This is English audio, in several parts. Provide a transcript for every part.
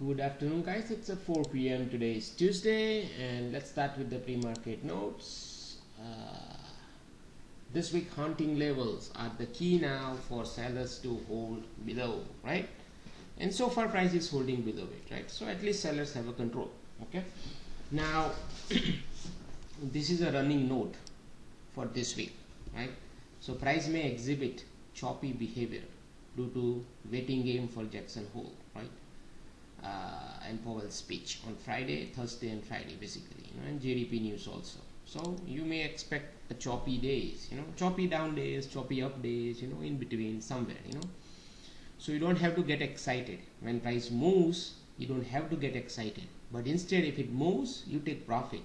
Good afternoon, guys. It's at 4 p.m. Today is Tuesday, and let's start with the pre-market notes. This week hunting levels are the key now for sellers to hold below, right? And so far price is holding below it, right? So at least sellers have a control. Okay, now this is a running note for this week, right? So price may exhibit choppy behavior due to waiting game for Jackson Hole, right? And Powell's speech on Friday, Thursday and Friday basically, and GDP news also. So you may expect a choppy days, choppy down days, choppy up days, in between somewhere, So you don't have to get excited. When price moves, you don't have to get excited. But instead, if it moves, you take profit,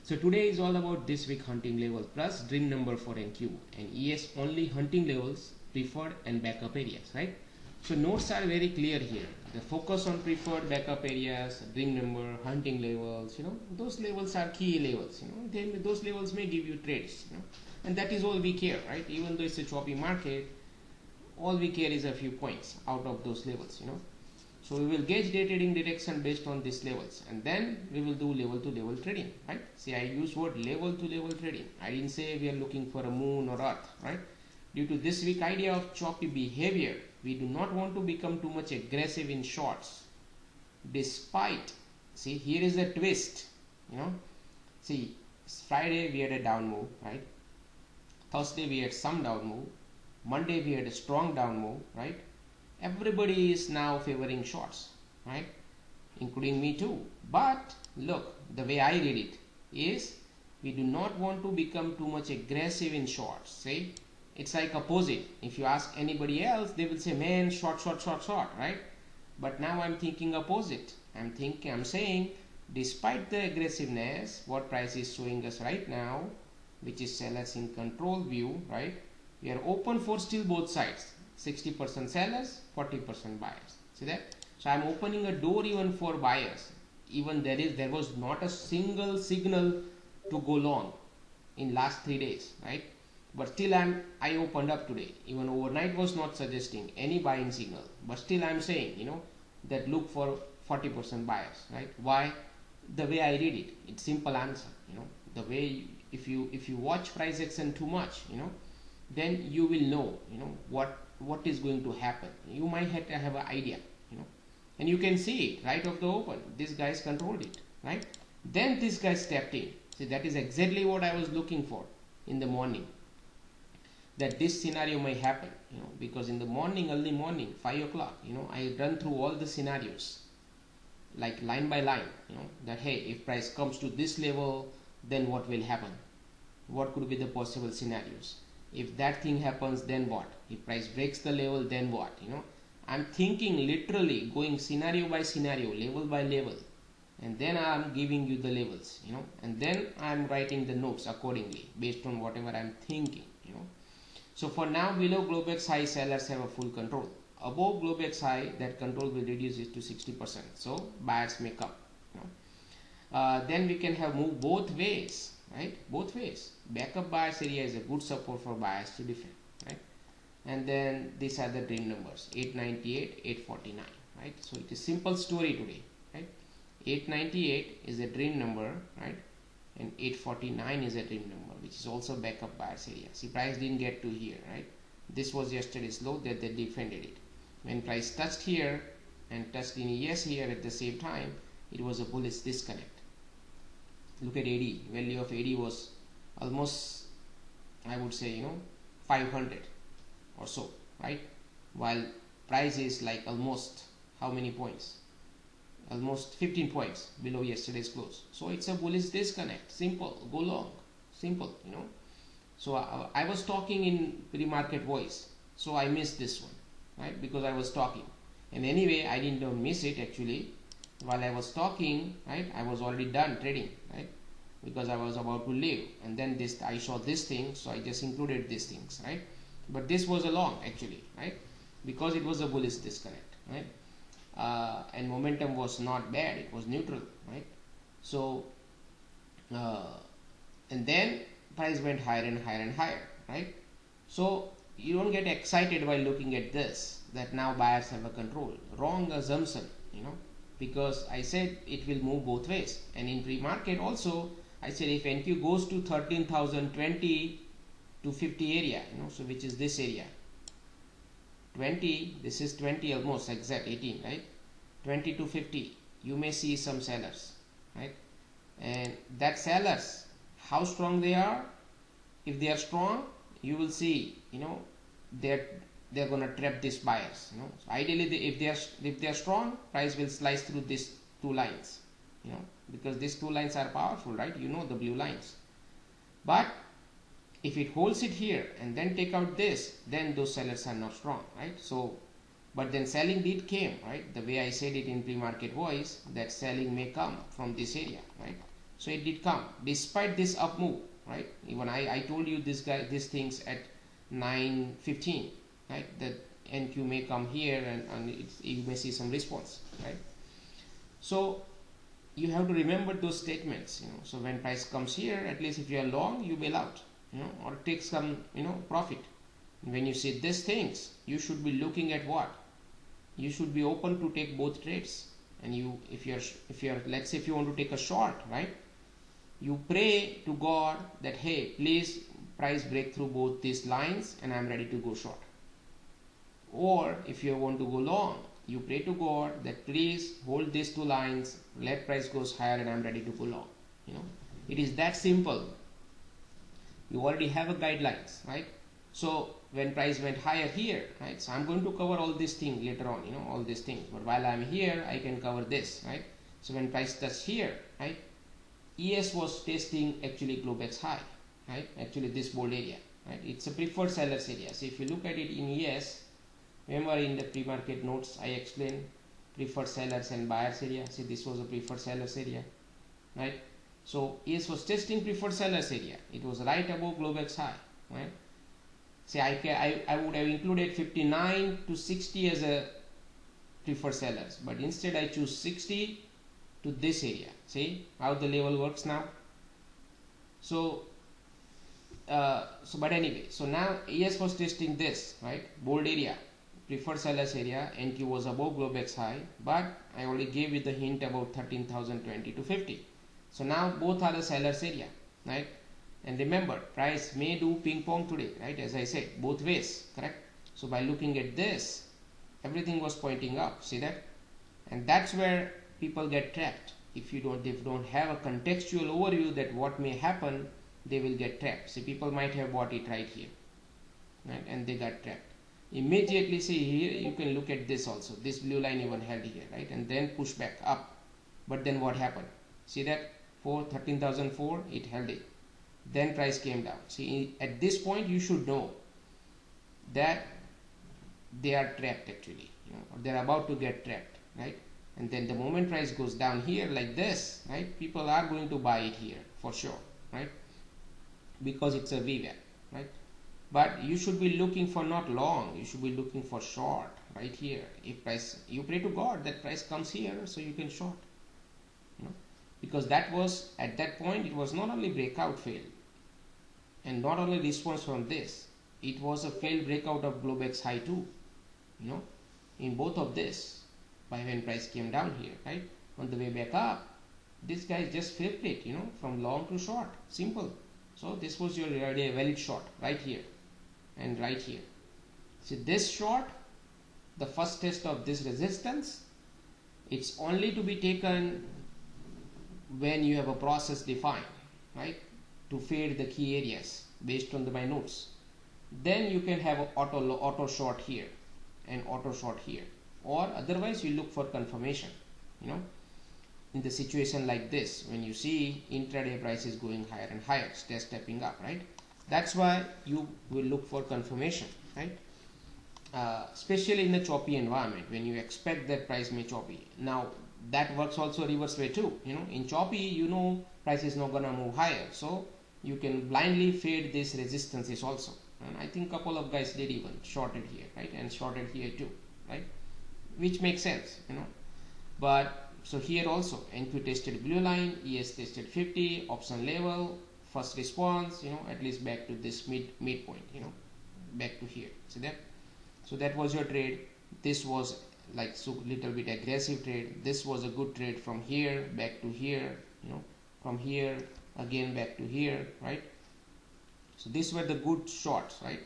So today is all about this week hunting level plus dream number for NQ and ES only hunting levels, preferred and backup areas, right? So notes are very clear here. The focus on preferred backup areas, dream number, hunting levels, those levels are key levels, those levels may give you trades, and that is all we care, right? Even though it's a choppy market, all we care is a few points out of those levels, So we will gauge day trading direction based on these levels, and then we will do level to level trading, right? See, I use word level to level trading. I didn't say we are looking for a moon or earth, right? Due to this week idea of choppy behavior, we do not want to become too much aggressive in shorts. Despite, see, here is a twist, See, Friday we had a down move, right? Thursday we had some down move. Monday we had a strong down move, right? Everybody is now favoring shorts, right? Including me too. But look, the way I read it is we do not want to become too much aggressive in shorts. See, it's like opposite. If you ask anybody else, they will say, man, short, right? But now I'm thinking opposite. I'm saying, despite the aggressiveness, what price is showing us right now, which is sellers in control view, right? We are open for still both sides. 60% sellers, 40% buyers. See that? So I'm opening a door even for buyers. Even there was not a single signal to go long in last 3 days, right? But still I opened up today. Even overnight was not suggesting any buying signal. But still I'm saying, that look for 40% buyers, right? Why? The way I read it, it's simple answer, the way if you watch price action too much, then you will know, what is going to happen. You might have to have an idea, and you can see it right off the open. This guy's controlled it, right? Then this guy stepped in. See, that is exactly what I was looking for in the morning. That this scenario may happen, because in the morning, early morning, 5 o'clock, I run through all the scenarios, like line by line, that hey, if price comes to this level, then what will happen? What could be the possible scenarios? If that thing happens, then what? If price breaks the level, then what? I'm thinking literally going scenario by scenario, level by level, and then I'm giving you the levels, and then I'm writing the notes accordingly based on whatever I'm thinking, So for now, below Globex high, sellers have a full control. Above Globex high, that control will reduce it to 60%. So buyers may come. Then we can have move both ways, right? Both ways. Backup buyers area is a good support for buyers to defend, right? And then these are the dream numbers: 898, 849, right? So it is simple story today, right? 898 is a dream number, right? And 849 is a dream number, which is also backup buyers area. See, price didn't get to here, right? This was yesterday's low that they defended it. When price touched here and touched in ES here at the same time, it was a bullish disconnect. Look at AD. Value of AD was almost, I would say, 500 or so, right? While price is like almost how many points? Almost 15 points below yesterday's close. So it's a bullish disconnect. Simple. Go long. Simple, So I was talking in pre-market voice. So I missed this one, right? Because I was talking. And anyway, I didn't miss it actually. While I was talking, right, I was already done trading, right? Because I was about to leave. And then I saw this thing. So I just included these things, right? But this was a long actually, right? Because it was a bullish disconnect, right? And momentum was not bad, it was neutral, right? So and then price went higher and higher and higher, right? So you don't get excited while looking at this, that now buyers have a control. Wrong assumption, you know, because I said it will move both ways. And in pre-market also I said if NQ goes to 13,020 to 50 area, you know, so which is this area 20, this is 20 almost exact 18, right, 20 to 50, you may see some sellers, right? And that sellers, how strong they are, if they are strong, you will see, you know, they're gonna trap these buyers, you know. So ideally if they are strong, price will slice through these two lines, you know, because these two lines are powerful, right? You know, the blue lines. But if it holds it here and then take out this, then those sellers are not strong, right? So but then selling did came, right? The way I said it in pre-market voice, that selling may come from this area, right? So it did come despite this up move, right? Even I told you these things at 9:15, right? That NQ may come here and you may see some response, right? So you have to remember those statements, you know. So when price comes here, at least if you are long, you bail out, you know, or take some, you know, profit. When you see these things, you should be looking at what? You should be open to take both trades. And if you're let's say if you want to take a short, right, you pray to God that, hey, please price break through both these lines and I'm ready to go short. Or if you want to go long, you pray to God that please hold these two lines, let price goes higher and I'm ready to go long. You know, it is that simple. You already have a guidelines, right? So when price went higher here, right, so I'm going to cover all these things later on, you know, all these things, but while I'm here I can cover this, right? So when price touched here, right, ES was testing actually Globex high, right, actually this bold area, right, it's a preferred sellers area. So if you look at it in ES, remember in the pre-market notes I explained preferred sellers and buyers area. See, this was a preferred sellers area, right? So ES was testing preferred sellers area, it was right above Globex high, right? Say I would have included 59 to 60 as a preferred sellers, but instead I choose 60 to this area. See how the level works now. So but anyway, so now ES was testing this, right, bold area, preferred sellers area, NQ was above Globex high, but I already gave you the hint about 13,020 to 50. So now both are the sellers area, right? And remember, price may do ping pong today, right? As I said, both ways, correct? So by looking at this, everything was pointing up. See that? And that's where people get trapped. If you don't have a contextual overview that what may happen, they will get trapped. See, people might have bought it right here, right? And they got trapped. Immediately, see here, you can look at this also. This blue line even held here, right? And then push back up. But then what happened? See that? 13,004, it held it. Then price came down. See, at this point you should know that they are trapped actually, you know, or they're about to get trapped, right? And then the moment price goes down here like this, right, people are going to buy it here for sure, right, because it's a VWAP, right? But you should be looking for not long, you should be looking for short right here. If price, you pray to God that price comes here so you can short, you know, because that was, at that point, it was not only breakout fail and not only response from this, it was a failed breakout of Globex high too, you know, in both of this. By when price came down here, right, on the way back up, this guy just flipped it, you know, from long to short, simple. So this was your already valid short right here and right here. See, this short, the first test of this resistance, it's only to be taken when you have a process defined, right, to fade the key areas based on my notes. Then you can have an auto short here and auto short here, or otherwise you look for confirmation, you know, in the situation like this when you see intraday prices going higher and higher, stepping up, right? That's why you will look for confirmation, right? Especially in a choppy environment when you expect that price may choppy. Now that works also reverse way too, you know, in choppy, you know, price is not gonna move higher, so you can blindly fade these resistances also. And I think couple of guys did even shorted here, right, and shorted here too, right, which makes sense, you know. But so here also NQ tested blue line, ES tested 50 option level, first response, you know, at least back to this midpoint, you know, back to here. See that? So that was your trade. This was like so little bit aggressive trade. This was a good trade from here back to here, from here again back to here, right? So these were the good shorts, right?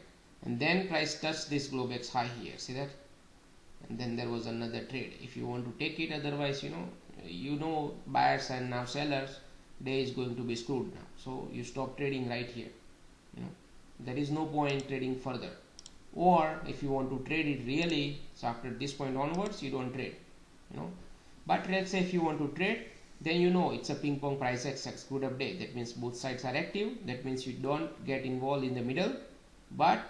And then price touched this Globex high here, see that? And then there was another trade. If you want to take it, otherwise buyers and now sellers, day is going to be screwed now. So you stop trading right here. There is no point trading further. Or if you want to trade it really, so after this point onwards, you don't trade. But let's say if you want to trade, then it's a ping pong price action, screwed up day. That means both sides are active. That means you don't get involved in the middle, but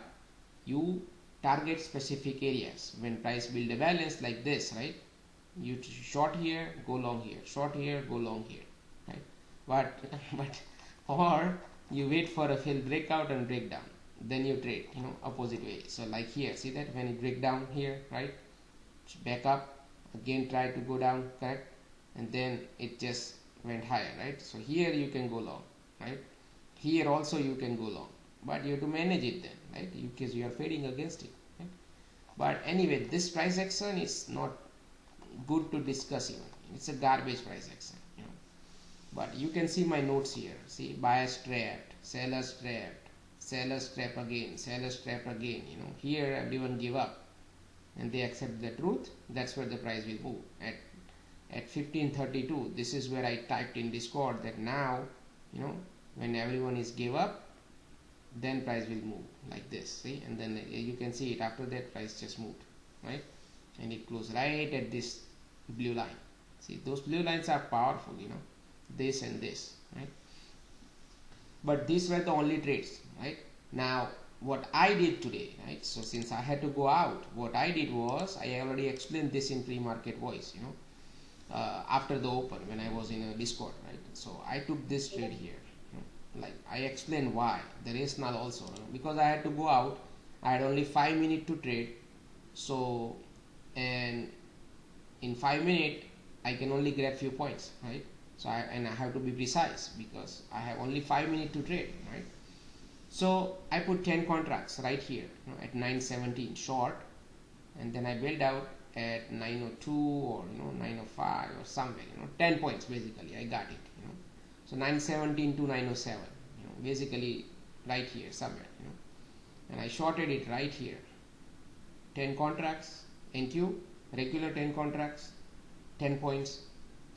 you target specific areas. When price build a balance like this, right? You short here, go long here, short here, go long here, right? Or you wait for a failed breakout and breakdown, then you trade, opposite way. So like here, see that when it break down here, right? Back up, again try to go down, correct? And then it just went higher, right? So here you can go long, right? Here also you can go long, but you have to manage it then, right? Because you are fading against it, right? But anyway, this price action is not good to discuss even. It's a garbage price action, But you can see my notes here. See, buyers trapped, sellers trapped, sellers trap again, sellers trap again. Here everyone give up and they accept the truth. That's where the price will move. At 1532, this is where I typed in Discord that now, when everyone is give up, then price will move like this. See, and then you can see it after that price just moved, right? And it closed right at this blue line. See, those blue lines are powerful, this and this, right? But these were the only trades, right? Now what I did today, right? So since I had to go out, what I did was I already explained this in pre-market voice, after the open when I was in a Discord, right? So I took this trade here, like I explained why the rationale also, because I had to go out. I had only 5 minutes to trade, so and in 5 minutes I can only grab few points, right? So I have to be precise because I have only 5 minutes to trade, right? So I put 10 contracts right here, at 917 short, and then I bailed out at 902 or 905 or somewhere, 10 points basically I got it, so 917 to 907, basically right here somewhere, and I shorted it right here, 10 contracts NQ, regular 10 contracts, 10 points.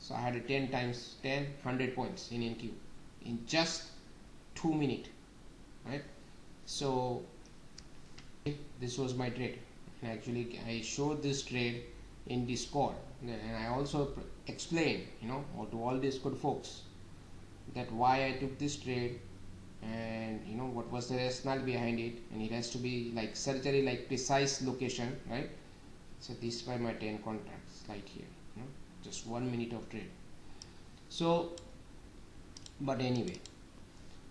So I had a 10 times 10, 100 points in NQ in just 2 minutes, right? So this was my trade. And actually I showed this trade in Discord, and I also explained, to all these good folks that why I took this trade and what was the rationale behind it, and it has to be like surgery, like precise location, right? So these were my 10 contracts right here, just 1 minute of trade. So but anyway,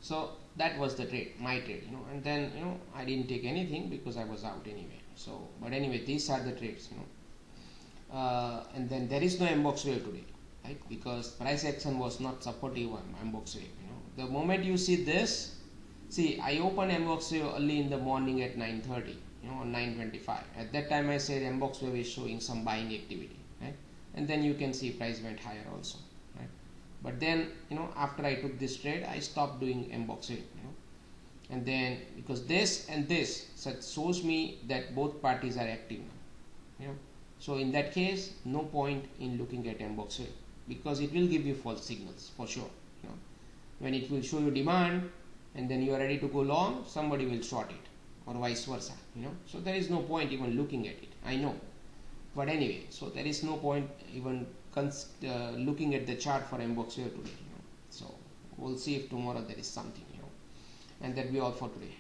so that was the trade, my trade, and then I didn't take anything because I was out anyway. So but anyway, these are the trades, and then there is no mbox wave today, right? Because price action was not supportive on mbox wave. The moment you see this, see, I opened mbox wave early in the morning at 9:30, 9:25. At that time I said mbox wave is showing some buying activity, right? And then you can see price went higher also, right? But then after I took this trade, I stopped doing mbox wave, and then because this and this shows me that both parties are active now, so in that case no point in looking at mbox wave, because it will give you false signals for sure. When it will show you demand and then you are ready to go long, somebody will short it, or vice versa, so there is no point even looking at it, I know. But anyway, so there is no point even looking at the chart for mbox wave today, so we'll see if tomorrow there is something, and that will be all for today.